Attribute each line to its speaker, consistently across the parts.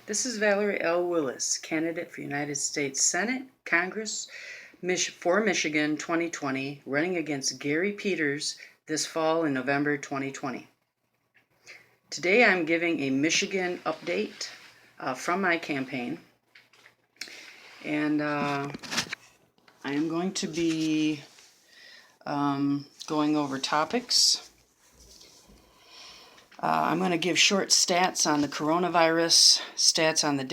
Speaker 1: This is Valerie L. Willis, candidate for United States Senate, Congress, for Michigan 2020, running against Gary Peters this fall in November 2020. Today I'm giving a Michigan update from my campaign, and I am going to be going over topics. I'm going to give short stats on the coronavirus, stats on the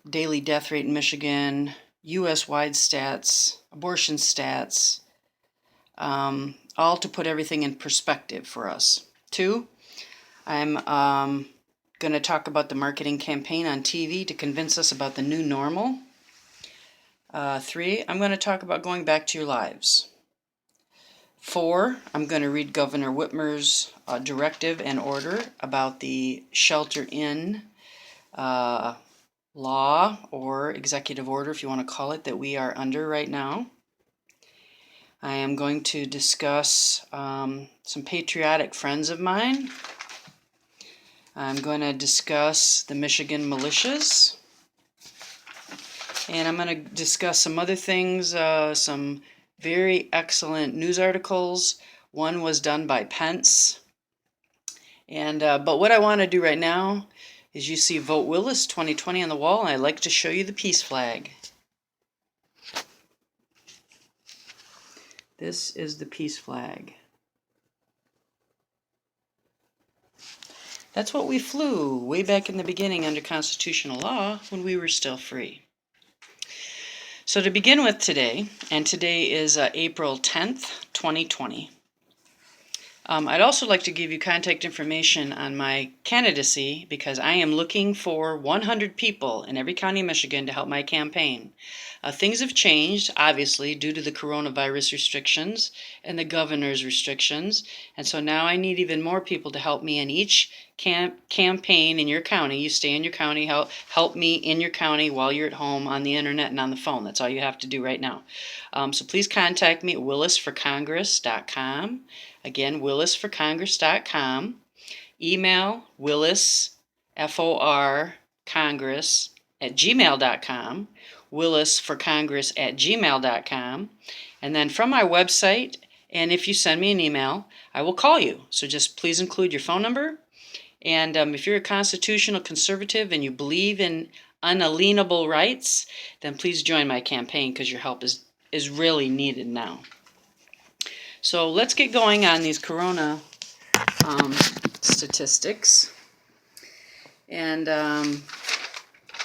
Speaker 1: daily death rate in Michigan, U.S.-wide stats, abortion stats, all to put everything in perspective for us. 2, I'm going to talk about the marketing campaign on TV to convince us about the new normal. 3, I'm going to talk about going back to your lives. 4, I'm going to read Governor Whitmer's directive and order about the shelter-in law or executive order, if you want to call it, that we are under right now. I am going to discuss some patriotic friends of mine. I'm going to discuss the Michigan militias. And I'm going to discuss some other things, some very excellent news articles. One was done by Pence. And but what I want to do right now is, you see Vote Willis 2020 on the wall, and I'd like to show you the peace flag. This is the peace flag. That's what we flew way back in the beginning under constitutional law when we were still free. So to begin with today, and today is April 10th, 2020, I'd also like to give you contact information on my candidacy, because I am looking for 100 people in every county in Michigan to help my campaign. Things have changed, obviously, due to the coronavirus restrictions and the governor's restrictions, and so now I need even more people to help me in each campaign in your county. You stay in your county, help me in your county while you're at home on the internet and on the phone. That's all you have to do right now. So please contact me at WILLISFORCONGRESS.com. Again, WILLISFORCONGRESS.com. Email WILLISFORCongress@gmail.com. WILLISFORCongress@gmail.com. And then from my website, and if you send me an email, I will call you. So just please include your phone number. And if you're a constitutional conservative and you believe in unalienable rights, then please join my campaign, because your help is really needed now. So let's get going on these corona statistics. And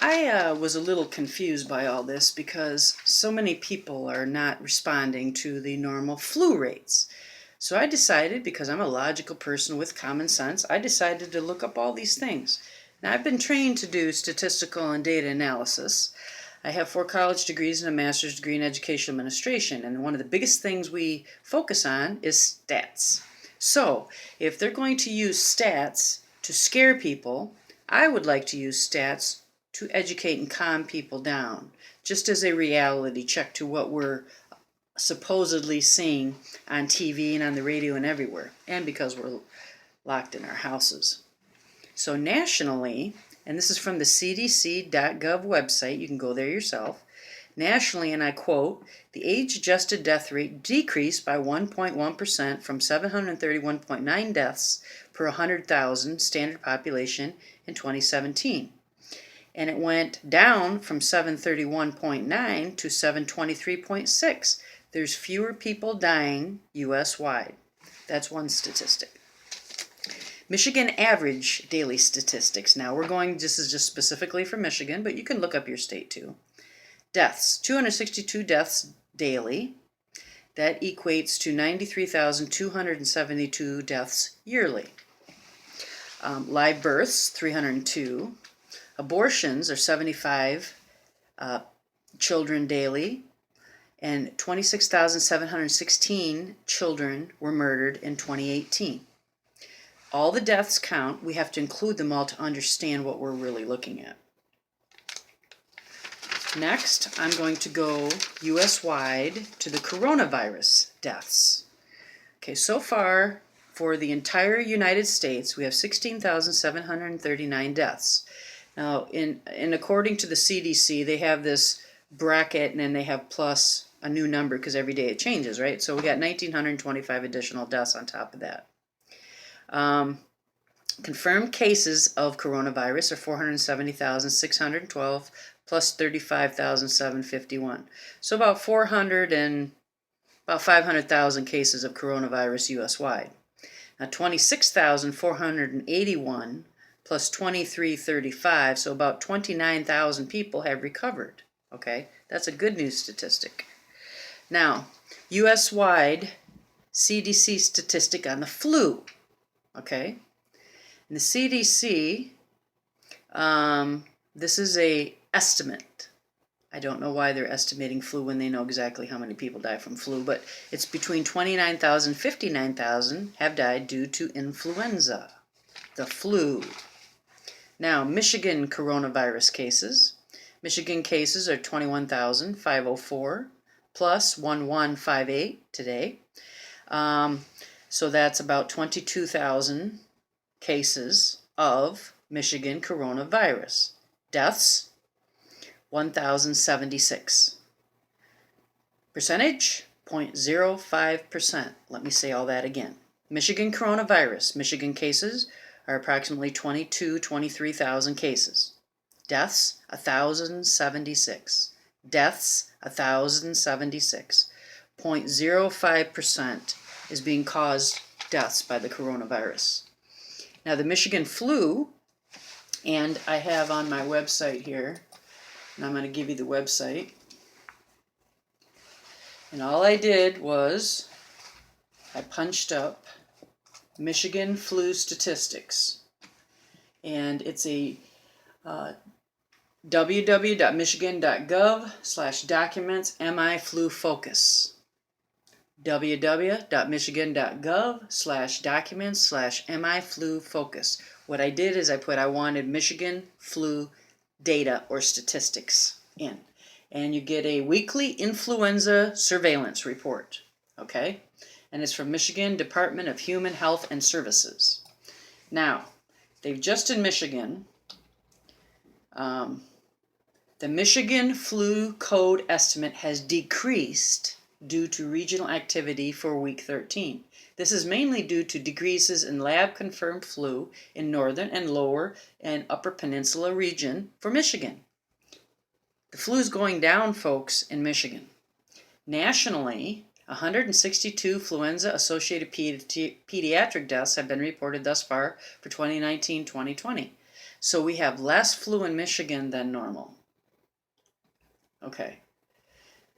Speaker 1: I was a little confused by all this, because so many people are not responding to the normal flu rates. So I decided, because I'm a logical person with common sense, I decided to look up all these things. Now, I've been trained to do statistical and data analysis. I have 4 college degrees and a master's degree in education administration, and one of the biggest things we focus on is stats. So if they're going to use stats to scare people, I would like to use stats to educate and calm people down, just as a reality check to what we're supposedly seeing on TV and on the radio and everywhere, and because we're locked in our houses. So nationally, and this is from the cdc.gov website, you can go there yourself. Nationally, and I quote, the age-adjusted death rate decreased by 1.1% from 731.9 deaths per 100,000 standard population in 2017. And it went down from 731.9 to 723.6. There's fewer people dying U.S.-wide. That's one statistic. Michigan average daily statistics. Now this is just specifically for Michigan, but you can look up your state too. Deaths, 262 deaths daily. That equates to 93,272 deaths yearly. Live births, 302. Abortions are 75 children daily, and 26,716 children were murdered in 2018. All the deaths count. We have to include them all to understand what we're really looking at. Next, I'm going to go U.S.-wide to the coronavirus deaths. Okay, so far for the entire United States, we have 16,739 deaths. Now, in according to the CDC, they have this bracket, and then they have plus a new number because every day it changes, right? So we got 1,925 additional deaths on top of that. Confirmed cases of coronavirus are 470,612 plus 35,751. So about 500,000 cases of coronavirus U.S.-wide. Now 26,481 plus 2335, so about 29,000 people have recovered. Okay, that's a good news statistic. Now, U.S.-wide CDC statistic on the flu. Okay, and the CDC, this is a estimate. I don't know why they're estimating flu when they know exactly how many people die from flu, but it's between 29,000 and 59,000 have died due to influenza, the flu. Now, Michigan coronavirus cases. Michigan cases are 21,504 plus 1158 today. So that's about 22,000 cases of Michigan coronavirus. Deaths, 1,076. Percentage, 0.05%. Let me say all that again. Michigan coronavirus. Michigan cases are approximately 23,000 cases. Deaths, 1,076. Deaths, 1,076. 0.05% is being caused deaths by the coronavirus. Now the Michigan flu, and I have on my website here, and I'm going to give you the website. And all I did was I punched up Michigan flu statistics. And it's a www.michigan.gov/documents MI flu focus. www.michigan.gov/documents/MI flu focus. What I did is I wanted Michigan flu data or statistics in. And you get a weekly influenza surveillance report. Okay? And it's from Michigan Department of Human Health and Services. Now, they've just in Michigan, the Michigan flu code estimate has decreased due to regional activity for week 13. This is mainly due to decreases in lab-confirmed flu in northern and lower and upper peninsula region for Michigan. The flu is going down, folks, in Michigan. Nationally, 162 influenza-associated pediatric deaths have been reported thus far for 2019-2020. So we have less flu in Michigan than normal. Okay.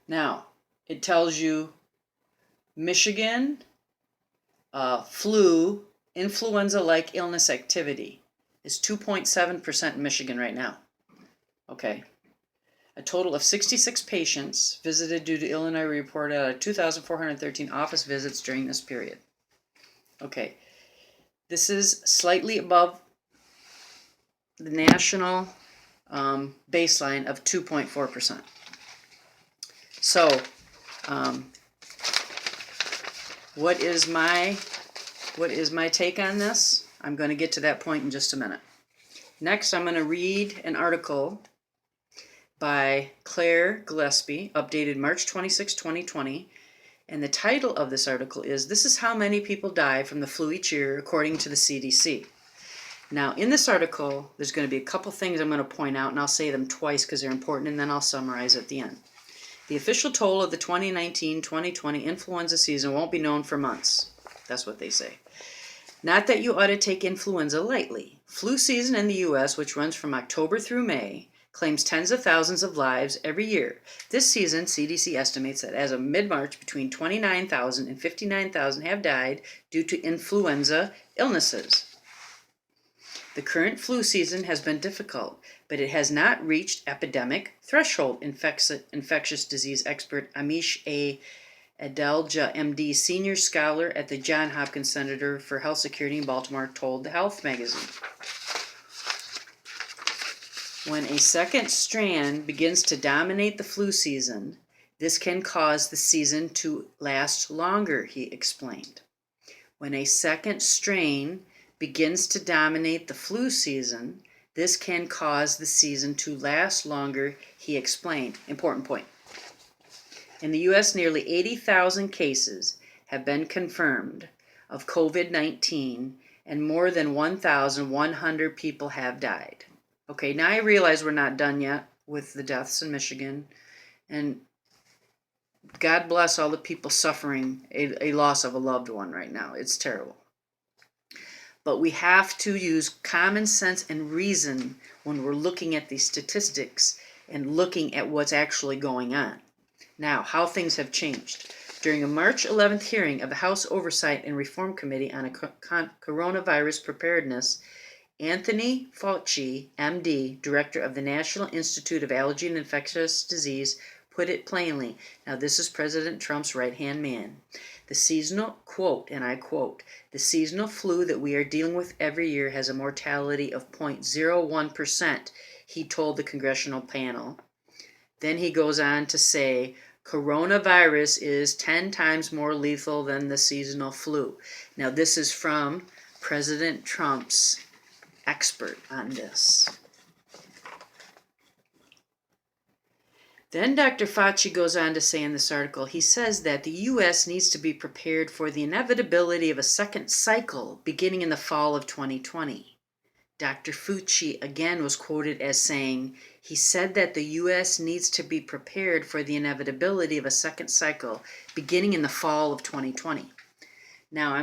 Speaker 1: Now, it tells you Michigan flu influenza-like illness activity is 2.7% in Michigan right now. Okay. A total of 66 patients visited due to Illinois reported out of 2,413 office visits during this period. Okay. This is slightly above the national baseline of 2.4%. So, what is my take on this? I'm going to get to that point in just a minute. Next, I'm going to read an article by Claire Gillespie, updated March 26, 2020, and the title of this article is, "This is how many people die from the flu each year according to the CDC." Now, in this article, there's going to be a couple things I'm going to point out, and I'll say them twice because they're important, and then I'll summarize at the end. The official toll of the 2019-2020 influenza season won't be known for months. That's what they say. Not that you ought to take influenza lightly. Flu season in the U.S., which runs from October through May, claims tens of thousands of lives every year. This season, CDC estimates that as of mid-March, between 29,000 and 59,000 have died due to influenza illnesses. The current flu season has been difficult, but it has not reached epidemic threshold, infectious disease expert Amish A. Adelja, MD, senior scholar at the Johns Hopkins Center for Health Security in Baltimore, told the Health magazine. When a second strand begins to dominate the flu season, this can cause the season to last longer, he explained. When a second strain begins to dominate the flu season, This can cause the season to last longer, he explained. Important point. In the U.S., nearly 80,000 cases have been confirmed of COVID-19, and more than 1,100 people have died. Okay, now I realize we're not done yet with the deaths in Michigan, and God bless all the people suffering a loss of a loved one right now. It's terrible. But we have to use common sense and reason when we're looking at these statistics and looking at what's actually going on. Now, how things have changed. During a March 11th hearing of the House Oversight and Reform Committee on Coronavirus Preparedness, Anthony Fauci, MD, director of the National Institute of Allergy and Infectious Disease, put it plainly. Now, this is President Trump's right-hand man. The seasonal, quote, and I quote, the seasonal flu that we are dealing with every year has a mortality of 0.01%, he told the congressional panel. Then he goes on to say, coronavirus is 10 times more lethal than the seasonal flu. Now, this is from President Trump's expert on this. Then Dr. Fauci goes on to say in this article, he says that the U.S. needs to be prepared for the inevitability of a second cycle beginning in the fall of 2020. Dr. Fauci again was quoted as saying, he said that the U.S. needs to be prepared for the inevitability of a second cycle beginning in the fall of 2020. Now, I'm